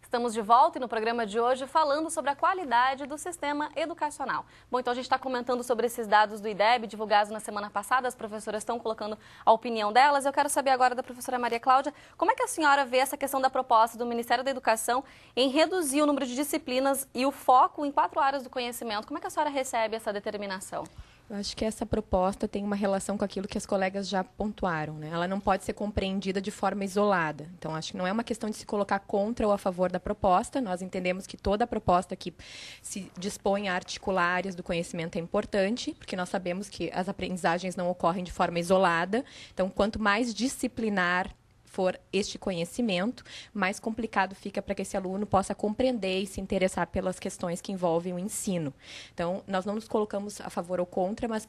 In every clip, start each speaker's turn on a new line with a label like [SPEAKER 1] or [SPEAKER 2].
[SPEAKER 1] Estamos de volta e no programa de hoje falando sobre a qualidade do sistema educacional. Bom, então a gente está comentando sobre esses dados do IDEB divulgados na semana passada, as professoras estão colocando a opinião delas. Eu quero saber agora da professora Maria Cláudia, como é que a senhora vê essa questão da proposta do Ministério da Educação em reduzir o número de disciplinas e o foco em 4 áreas do conhecimento? Como é que a senhora recebe essa determinação?
[SPEAKER 2] Eu acho que essa proposta tem uma relação com aquilo que as colegas já pontuaram, né? Ela não pode ser compreendida de forma isolada. Então, acho que não é uma questão de se colocar contra ou a favor da proposta. Nós entendemos que toda a proposta que se dispõe a articular áreas do conhecimento é importante, porque nós sabemos que as aprendizagens não ocorrem de forma isolada. Então, quanto mais disciplinar for este conhecimento, mais complicado fica para que esse aluno possa compreender e se interessar pelas questões que envolvem o ensino. Então, nós não nos colocamos a favor ou contra, mas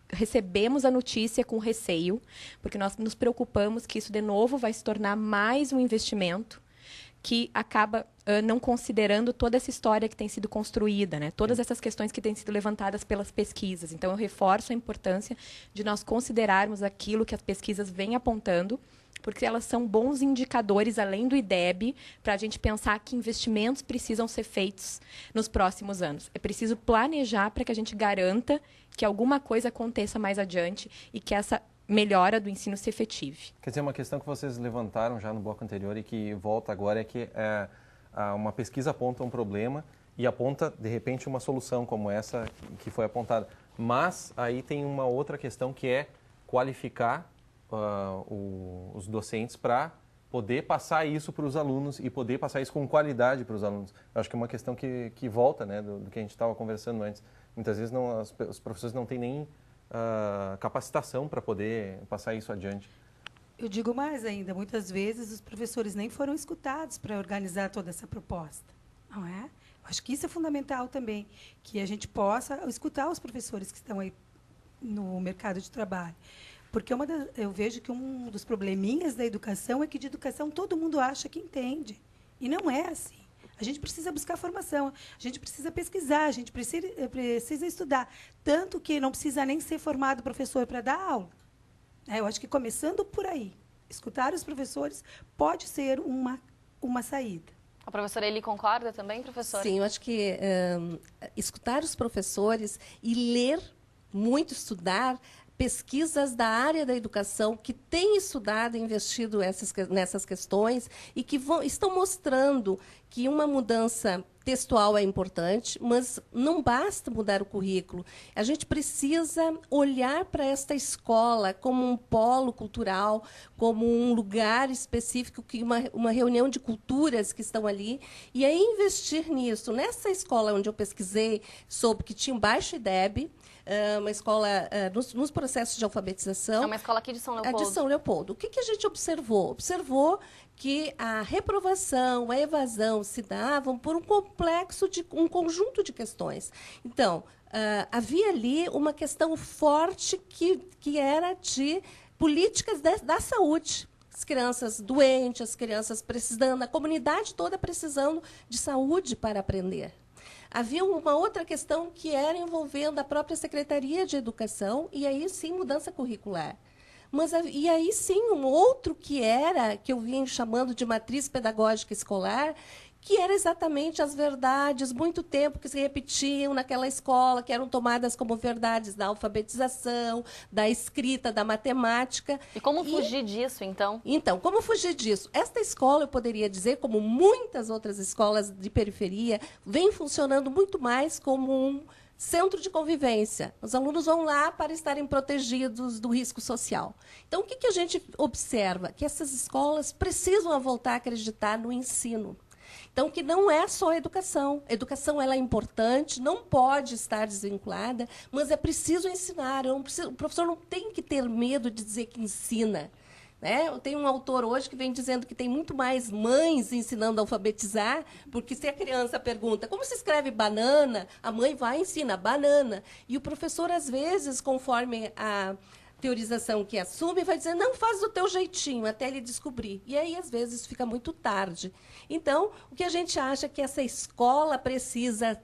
[SPEAKER 2] recebemos a notícia com receio, porque nós nos preocupamos que isso, de novo, vai se tornar mais um investimento que acaba não considerando toda essa história que tem sido construída, né? Todas essas questões que têm sido levantadas pelas pesquisas. Então, eu reforço a importância de nós considerarmos aquilo que as pesquisas vêm apontando, porque elas são bons indicadores, além do IDEB, para a gente pensar que investimentos precisam ser feitos nos próximos anos. É preciso planejar para que a gente garanta que alguma coisa aconteça mais adiante e que essa melhora do ensino se efetive.
[SPEAKER 3] Quer dizer, uma questão que vocês levantaram já no bloco anterior e que volta agora é que uma pesquisa aponta um problema e aponta, de repente, uma solução como essa que foi apontada. Mas aí tem uma outra questão que é qualificar os docentes para poder passar isso para os alunos e poder passar isso com qualidade para os alunos. Eu acho que é uma questão que volta, né, do que a gente estava conversando antes. Muitas vezes os professores não têm nem capacitação para poder passar isso adiante.
[SPEAKER 4] Eu digo mais ainda, muitas vezes os professores nem foram escutados para organizar toda essa proposta, não é? Eu acho que isso é fundamental também, que a gente possa escutar os professores que estão aí no mercado de trabalho. Porque eu vejo que um dos probleminhas da educação é que de educação todo mundo acha que entende. E não é assim. A gente precisa buscar formação, a gente precisa pesquisar, a gente precisa estudar. Tanto que não precisa nem ser formado professor para dar aula. Eu acho que começando por aí, escutar os professores pode ser uma saída.
[SPEAKER 1] A professora Eli concorda também, professora?
[SPEAKER 5] Sim, eu acho que escutar os professores e ler muito, estudar pesquisas da área da educação que têm estudado e investido nessas questões e que estão mostrando que uma mudança textual é importante, mas não basta mudar o currículo. A gente precisa olhar para esta escola como um polo cultural, como um lugar específico, uma reunião de culturas que estão ali, e aí investir nisso. Nessa escola onde eu pesquisei, soube que tinha um baixo IDEB, uma escola nos processos de alfabetização.
[SPEAKER 1] É uma escola aqui de São Leopoldo.
[SPEAKER 5] É de São Leopoldo. O que a gente observou? Observou que a reprovação, a evasão se davam por um conjunto de questões. Então, havia ali uma questão forte que era de políticas da saúde. As crianças doentes, as crianças precisando, a comunidade toda precisando de saúde para aprender. Havia uma outra questão que era envolvendo a própria Secretaria de Educação, e aí sim mudança curricular. E aí sim um outro que eu vim chamando de matriz pedagógica escolar, que era exatamente as verdades, muito tempo que se repetiam naquela escola, que eram tomadas como verdades da alfabetização, da escrita, da matemática.
[SPEAKER 1] E como fugir disso, então?
[SPEAKER 5] Então, como fugir disso? Esta escola, eu poderia dizer, como muitas outras escolas de periferia, vem funcionando muito mais como um centro de convivência. Os alunos vão lá para estarem protegidos do risco social. Então, o que a gente observa? Que essas escolas precisam voltar a acreditar no ensino. Então, que não é só a educação. A educação ela é importante, não pode estar desvinculada, mas é preciso ensinar. O professor não tem que ter medo de dizer que ensina. Né? Eu tenho um autor hoje que vem dizendo que tem muito mais mães ensinando a alfabetizar, porque se a criança pergunta como se escreve banana, a mãe vai e ensina banana. E o professor, às vezes, conforme a teorização que assume, vai dizer, não, faz do teu jeitinho, até ele descobrir. E aí, às vezes, fica muito tarde. Então, o que a gente acha é que essa escola precisa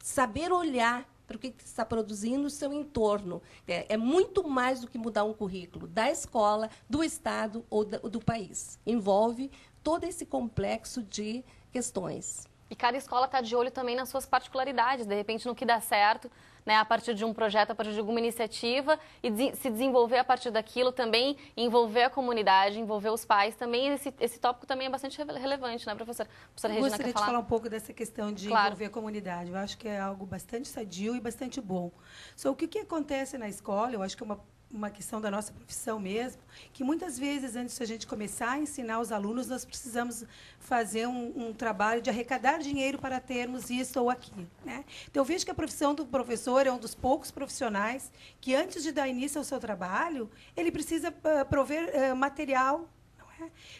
[SPEAKER 5] saber olhar para o que está produzindo o seu entorno. É muito mais do que mudar um currículo da escola, do Estado ou do país. Envolve todo esse complexo de questões.
[SPEAKER 1] E cada escola está de olho também nas suas particularidades, de repente no que dá certo, né, a partir de um projeto, a partir de alguma iniciativa, e se desenvolver a partir daquilo também, envolver a comunidade, envolver os pais também. Esse tópico também é bastante relevante, né, professora? Professora Regina,
[SPEAKER 4] gostaria
[SPEAKER 1] quer falar?
[SPEAKER 4] de falar um pouco dessa questão de envolver a comunidade. Eu acho que é algo bastante sadio e bastante bom. Só o que acontece na escola, eu acho que é uma questão da nossa profissão mesmo, que muitas vezes, antes de a gente começar a ensinar os alunos, nós precisamos fazer um trabalho de arrecadar dinheiro para termos isso ou aquilo, né? Então, eu vejo que a profissão do professor é um dos poucos profissionais que, antes de dar início ao seu trabalho, ele precisa prover material.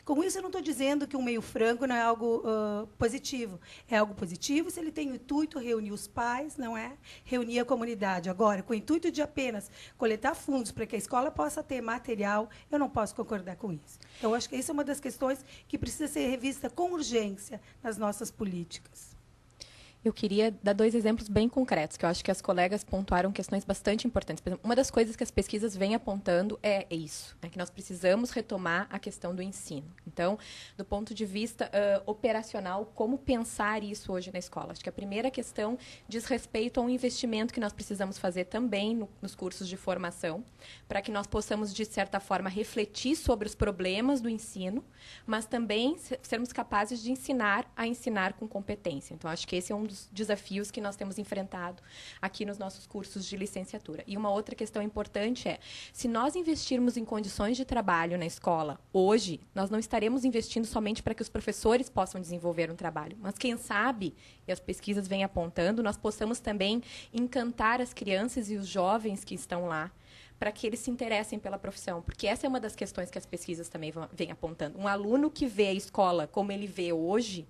[SPEAKER 4] Com isso, eu não estou dizendo que um meio franco não é algo positivo. É algo positivo se ele tem o intuito de reunir os pais, não é? Reunir a comunidade. Agora, com o intuito de apenas coletar fundos para que a escola possa ter material, eu não posso concordar com isso. Então, eu acho que essa é uma das questões que precisa ser revista com urgência nas nossas políticas.
[SPEAKER 2] Eu queria dar 2 exemplos bem concretos, que eu acho que as colegas pontuaram questões bastante importantes. Por exemplo, uma das coisas que as pesquisas vêm apontando é isso, né, que nós precisamos retomar a questão do ensino. Então, do ponto de vista operacional, como pensar isso hoje na escola? Acho que a primeira questão diz respeito a um investimento que nós precisamos fazer também nos cursos de formação, para que nós possamos, de certa forma, refletir sobre os problemas do ensino, mas também sermos capazes de ensinar a ensinar com competência. Então, acho que esse é um dos desafios que nós temos enfrentado aqui nos nossos cursos de licenciatura. E uma outra questão importante é, se nós investirmos em condições de trabalho na escola, hoje, nós não estaremos investindo somente para que os professores possam desenvolver um trabalho, mas quem sabe, e as pesquisas vêm apontando, nós possamos também encantar as crianças e os jovens que estão lá, para que eles se interessem pela profissão, porque essa é uma das questões que as pesquisas também vêm apontando. Um aluno que vê a escola como ele vê hoje,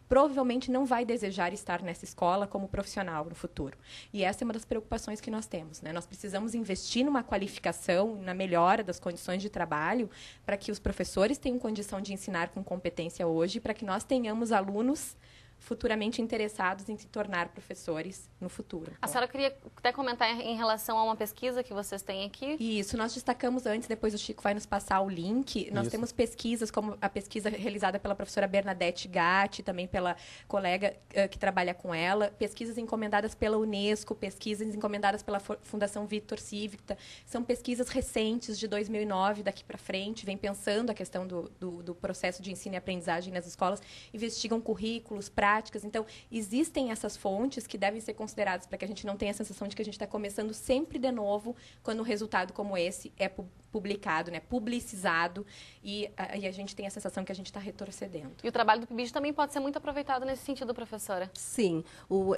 [SPEAKER 2] provavelmente não vai desejar estar nessa escola como profissional no futuro. E essa é uma das preocupações que nós temos, né? Nós precisamos investir numa qualificação, na melhora das condições de trabalho, para que os professores tenham condição de ensinar com competência hoje, para que nós tenhamos alunos futuramente interessados em se tornar professores no futuro.
[SPEAKER 1] A senhora queria até comentar em relação a uma pesquisa que vocês têm aqui?
[SPEAKER 2] Isso, nós destacamos antes, depois o Chico vai nos passar o link. Nós temos pesquisas, como a pesquisa realizada pela professora Bernadette Gatti, também pela colega que trabalha com ela, pesquisas encomendadas pela Unesco, pesquisas encomendadas pela Fundação Victor Civita. São pesquisas recentes, de 2009, daqui para frente, vem pensando a questão do processo de ensino e aprendizagem nas escolas, investigam currículos, práticas. Então, existem essas fontes que devem ser consideradas para que a gente não tenha a sensação de que a gente está começando sempre de novo quando um resultado como esse é publicado, né, publicizado, e a gente tem a sensação que a gente está retrocedendo.
[SPEAKER 1] E o trabalho do PIBID também pode ser muito aproveitado nesse sentido, professora?
[SPEAKER 5] Sim.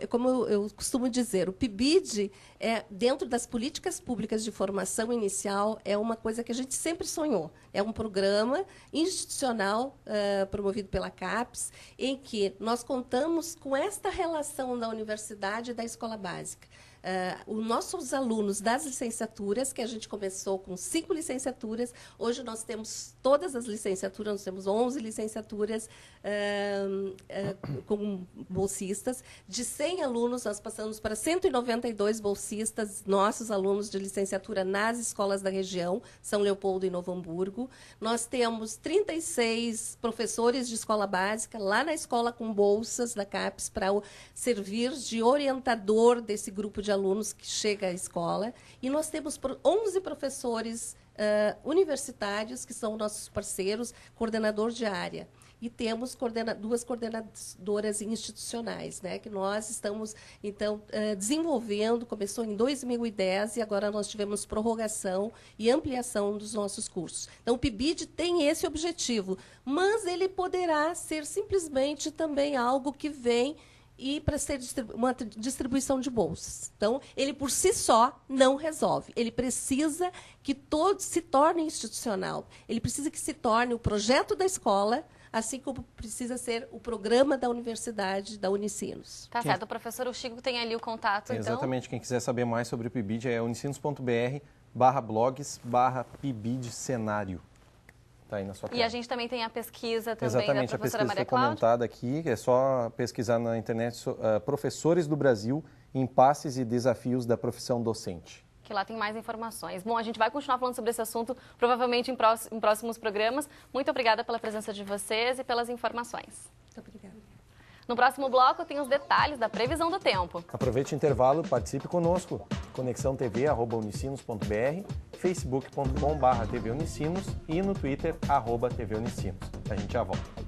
[SPEAKER 5] Como eu costumo dizer, o PIBID, dentro das políticas públicas de formação inicial, é uma coisa que a gente sempre sonhou. É um programa institucional promovido pela CAPES, em que nós contamos com esta relação da universidade e da escola básica. Os nossos alunos das licenciaturas, que a gente começou com 5 licenciaturas, hoje nós temos todas as licenciaturas, nós temos 11 licenciaturas com bolsistas. De 100 alunos, nós passamos para 192 bolsistas, nossos alunos de licenciatura nas escolas da região, São Leopoldo e Novo Hamburgo. Nós temos 36 professores de escola básica lá na escola com bolsas da CAPES para servir de orientador desse grupo de alunos que chega à escola. E nós temos 11 professores universitários, que são nossos parceiros, coordenador de área. E temos 2 coordenadoras institucionais, né, que nós estamos, então, desenvolvendo. Começou em 2010 e agora nós tivemos prorrogação e ampliação dos nossos cursos. Então, o PIBID tem esse objetivo, mas ele poderá ser simplesmente também algo que vem e para ser uma distribuição de bolsas. Então, ele por si só não resolve. Ele precisa que todo se torne institucional. Ele precisa que se torne o projeto da escola, assim como precisa ser o programa da universidade, da Unicinos.
[SPEAKER 1] Tá certo. O professor Chico tem ali o contato, então.
[SPEAKER 3] Exatamente. Quem quiser saber mais sobre o PIBID é unicinos.br/blogs/PIBID cenário. Tá aí na sua tela.
[SPEAKER 1] E a gente também tem a pesquisa também
[SPEAKER 3] Exatamente,
[SPEAKER 1] da professora Maria
[SPEAKER 3] foi comentada aqui, é só pesquisar na internet professores do Brasil, impasses e desafios da profissão docente.
[SPEAKER 1] que lá tem mais informações. Bom, a gente vai continuar falando sobre esse assunto, provavelmente em próximos programas. Muito obrigada pela presença de vocês e pelas informações.
[SPEAKER 5] Muito obrigada.
[SPEAKER 1] No próximo bloco, tem os detalhes da previsão do tempo.
[SPEAKER 3] Aproveite o intervalo, participe conosco. conexãotv@unicinos.br, facebook.com/tvunicinos e no Twitter @tvunicinos. A gente já volta.